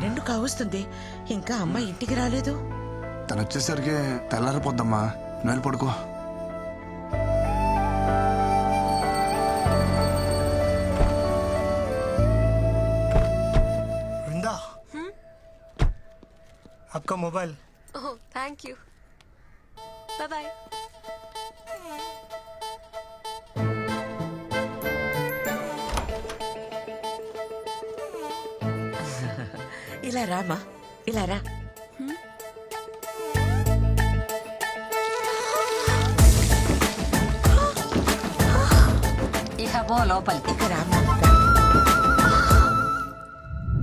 12 కావస్తుంది, ఇంకా అమ్మ ఇంటికి రాలేదు. తను వచ్చేసరికి తెల్లారిపోద్దమ్మా, నువ్వు పడుకో. వృందా, आपका mobile. Oh thank you, bye bye. ఇలా రామా, ఇలా రా. ఇక పో లోపలికి. ఇక రామా.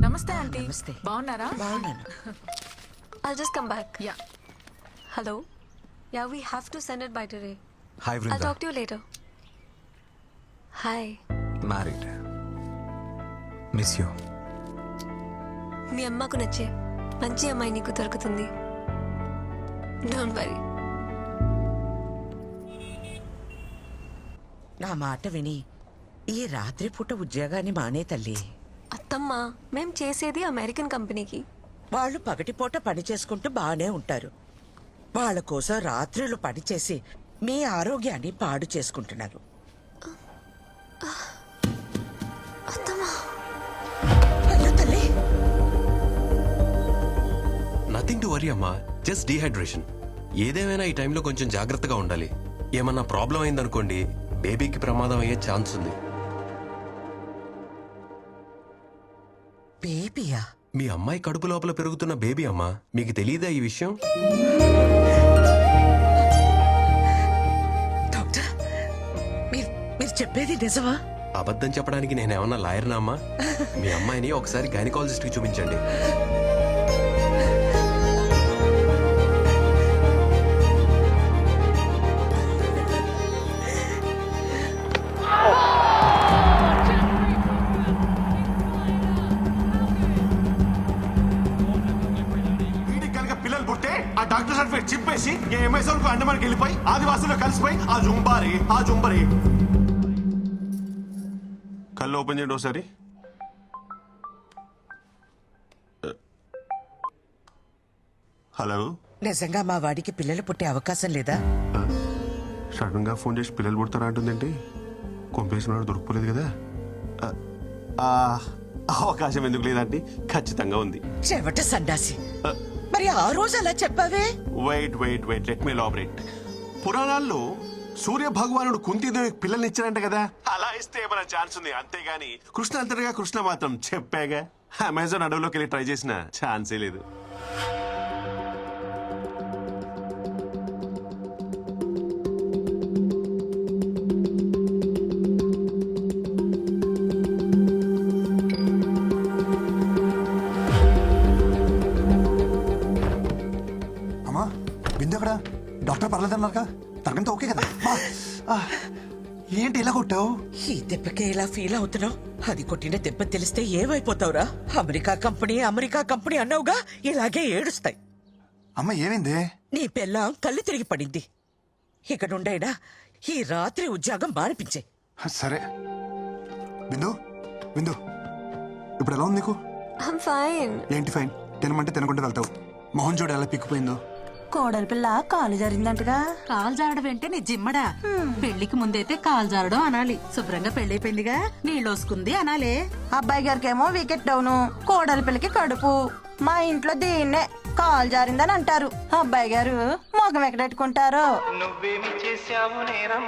నమస్తే ఆంటీ. నమస్తే. బాగున్నారా? బాగున్నాను. I'll just come back. Yeah. Hello. Yeah, we have to send it by today. Hi, I'll Vrinda. talk to you later. Hi. Married. Miss you. మీ అమ్మకు నచ్చే మంచి అమ్మాయి నీకు దొరుకుతుంది. Don't worry. నా మాట విని ఈ రాత్రిపూట ఉద్యోగాన్ని మానే తల్లి. అత్తమ్మ, మేం చేసేది అమెరికన్ కంపెనీకి. వాళ్ళు పగటిపూట పని చేసుకుంటూ బాగానే ఉంటారు. వాళ్ళ కోసం రాత్రులు పనిచేసి మీ ఆరోగ్యాన్ని పాడు చేసుకుంటున్నారు. అత్తమ్మ, అయ్యో తల్లి. నథింగ్ టు వరీ అమ్మా, జస్ట్ డీహైడ్రేషన్. ఏదేమైనా ఈ టైంలో కొంచెం జాగ్రత్తగా ఉండాలి. ఏమన్నా ప్రాబ్లం అయిందనుకోండి, బేబీకి ప్రమాదం అయ్యే ఛాన్స్ ఉంది. బేబీయా? మీ అమ్మాయి కడుపు లోపల పెరుగుతున్న బేబీ అమ్మా, మీకు తెలియదా ఈ విషయం? డాక్టర్, మీరు చెప్పేది నిజమా? అబద్ధం చెప్పడానికి నేనేమన్నా లాయర్నా అమ్మా? మీ అమ్మాయిని ఒకసారి గైనకాలజిస్ట్ కి చూపించండి. ఆ డాక్టర్ సర్టిఫికేట్ చెప్పేసి అమెజాన్ కు అండమానికి వెళ్ళిపోయి ఆదివాసుల్లో కలిసిపోయి ఆ జుంబారి కళ్ళు ఓపెన్ చేయండి ఒకసారి. హలో, నిజంగా మా వాడికి పిల్లలు పుట్టే అవకాశం లేదా? సడన్ గా ఫోన్ చేసి పిల్లలు పుడతారా అంటుందండి. కొంపేసినాడు దొరకలేదు కదా. అవకాశం ఎందుకు లేదండి? ఖచ్చితంగా ఉంది. చెవట సన్నాసి, మరి ఆ రోజు అలా చెప్పావే? Wait let me elaborate. పురాణాల్లో సూర్య భగవానుడు కుంతిదేవికి పిల్లల్ని ఇచ్చారంట కదా, అలా ఇస్తే ఏమైనా ఛాన్స్ ఉంది. అంతేగాని కృష్ణ అంతటిగా కృష్ణ మాత్రం చెప్పాగా. అమెజాన్ అడవిలోకి వెళ్ళి ట్రై చేసిన ఛాన్సే లేదు. బిందు డాక్టర్ పర్లేదన్నారుగా, తనకంతా ఓకే కదా? ఏంటి ఇలా కొట్టావు? ఈ దెబ్బకే ఇలా ఫీల్ అవుతున్నావు? అది కొట్టిన దెబ్బ తెలిస్తే ఏమైపోతావురా? అమెరికా కంపెనీ అన్నావుగా, ఇలాగే ఏడుస్తాయి. అమ్మ ఏమైంది? నీ పెళ్ళాం కళ్ళు తిరిగి పడింది. ఇక నుండైనా ఈ రాత్రి ఉద్యోగం మానిపించే. సరే బిందు, ఇప్పుడు ఎలా ఉంది నీకు? I'm fine. ఏంటి ఫైన్? తినమంటే తినకుండా వెళ్తావు. మొహం చూడు ఎలా పిక్కుపోయిందో. కోడలి పిల్ల కాలు జారిందంటగా. కాలు జారడం అంటే నీ జిమ్మడా? పెళ్లికి ముందైతే కాలు జారడం అనాలి. శుభ్రంగా పెళ్లిపోయిందిగా, నీళ్ళోసుకుంది అనాలే. అబ్బాయి గారికేమో వికెట్ డౌను, కోడలి పిల్లకి కడుపు. మా ఇంట్లో దీన్నే కాలు జారిందని అంటారు. అబ్బాయి గారు మొగం ఎక్కడెట్టుకుంటారో. నువ్వేమి చేశావు నేరం?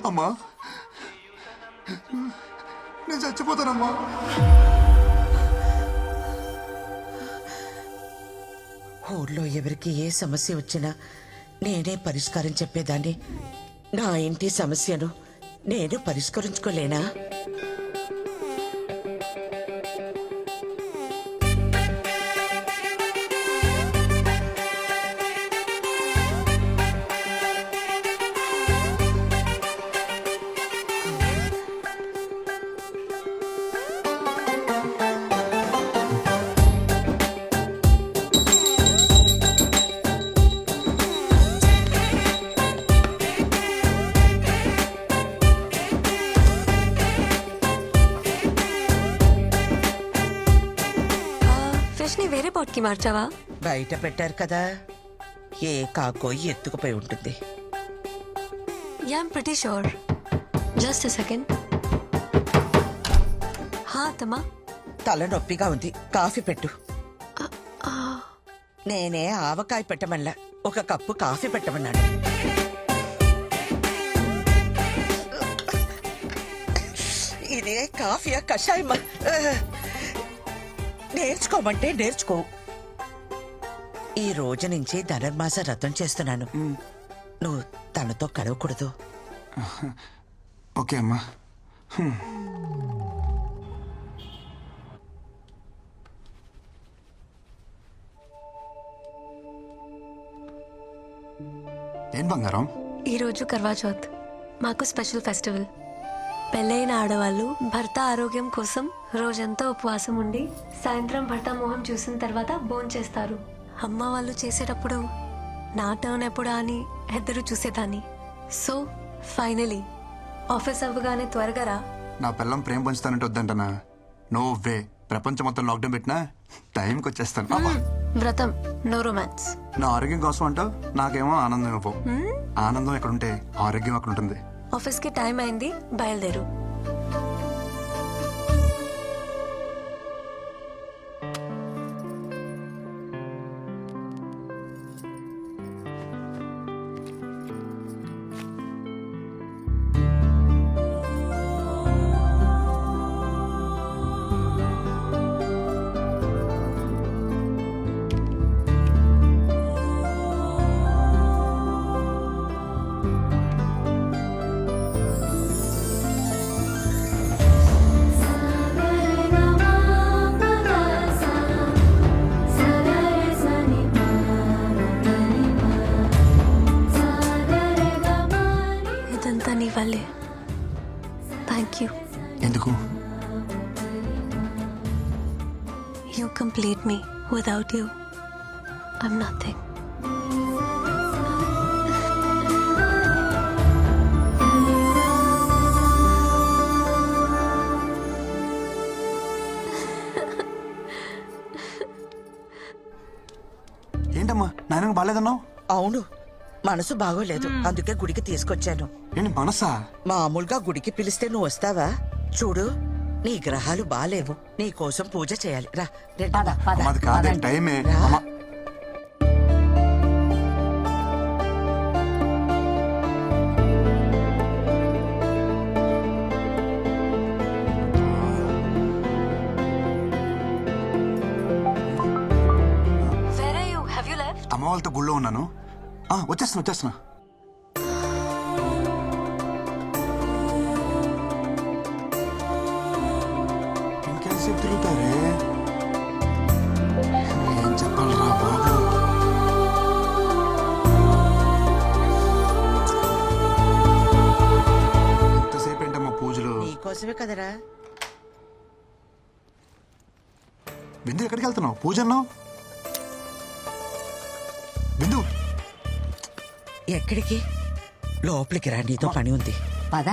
అమ్మా, నేను చచ్చిపోతానమ్మా. ఊర్లో ఎవరికి ఏ సమస్య వచ్చినా నేనే పరిష్కారం చెప్పేదాన్ని. నా ఇంటి సమస్యను నేను పరిష్కరించుకోలేనా? పాలని వేరే పాట్కి మార్చావా? బయట పెట్టారు కదా, ఏ కాకో ఎత్తుకుపోయి ఉంటుంది. Yeah I'm pretty sure. Just a second. హా అత్తమ్మా. తలనొప్పిగా ఉంది, కాఫీ పెట్టు. నేనే ఆవకాయ పెట్టమల్లా, ఒక కప్పు కాఫీ పెట్టమన్నాడు. ఇదే కాఫీయా కషాయమా? నేర్చుకోమంటే నేర్చుకో. ఈ రోజు నుంచి ధనుర్మాస వ్రతం చేస్తున్నాను. నువ్వు తనతో కలవకూడదు. ఓకే అమ్మా. ఏం బంగారం? ఈరోజు కర్వా చౌత్, మాకు స్పెషల్ ఫెస్టివల్. పెళ్ళైన ఆడవాళ్ళు భర్త ఆరోగ్యం కోసం రోజంతా ఉపవాసం ఉండి సాయంత్రం భర్త మొహం చూసిన తర్వాత భోంచేస్తారు. అమ్మ వాళ్ళు చేసేటప్పుడు నా టర్న్ ఎప్పుడా అని ఎద్దరు చూసేదాన్ని. సో ఫైనలీ ఆఫీస్ అవ్వగానే త్వరగా రా. నా పిల్లం ప్రేమ పంచుతానంటే వద్దంటనా? No way. ప్రపంచం మొత్తం లాక్డౌన్ పెట్టినా టైంకి వచ్చేస్తాను. అబ్బా. వ్రతం, నో రొమాన్స్. నా ఆరోగ్యం కోసం అంటావు, నాకేమో ఆనందం ఇవ్వవు. ఆనందం ఎక్కడుంటే ఆరోగ్యం అక్కడ ఉంటుంది. ఆఫీస్కి టైం అయింది, బయలుదేరు. ఇదంతా నీ వల్లే. Thank you. ఎందుకు? You complete me. Without you, I'm nothing. ఏంటమ్మా నాయన బాగాలేదన్నావు? అవును, మనసు బాగోలేదు, అందుకే గుడికి తీసుకొచ్చాను. ఏంటి మనసా? మామూలుగా గుడికి పిలిస్తే నువ్వు వస్తావా? చూడు, నీ గ్రహాలు బాలేవు, నీ కోసం పూజ చేయాలి. రా రండి. మాది కాదే టైమే. రా. అమ్మా Where are you? Have you left? అమ్మ వాళ్ళతో గుళ్ళో ఉన్నాను. వచ్చేస్తున్నా. ఇంకెంతసేపు తిరుగుతారే? ఏం చెప్పాలరా బాబు? ఎంతసేపు ఏంటమ్మా పూజలు? నీకోసమే కదరా. బిందు ఎక్కడికి వెళ్తున్నావు? పూజ అన్నావు. బిందు ఎక్కడికి? లోపలికి రా, నీతో పని ఉంది. పద.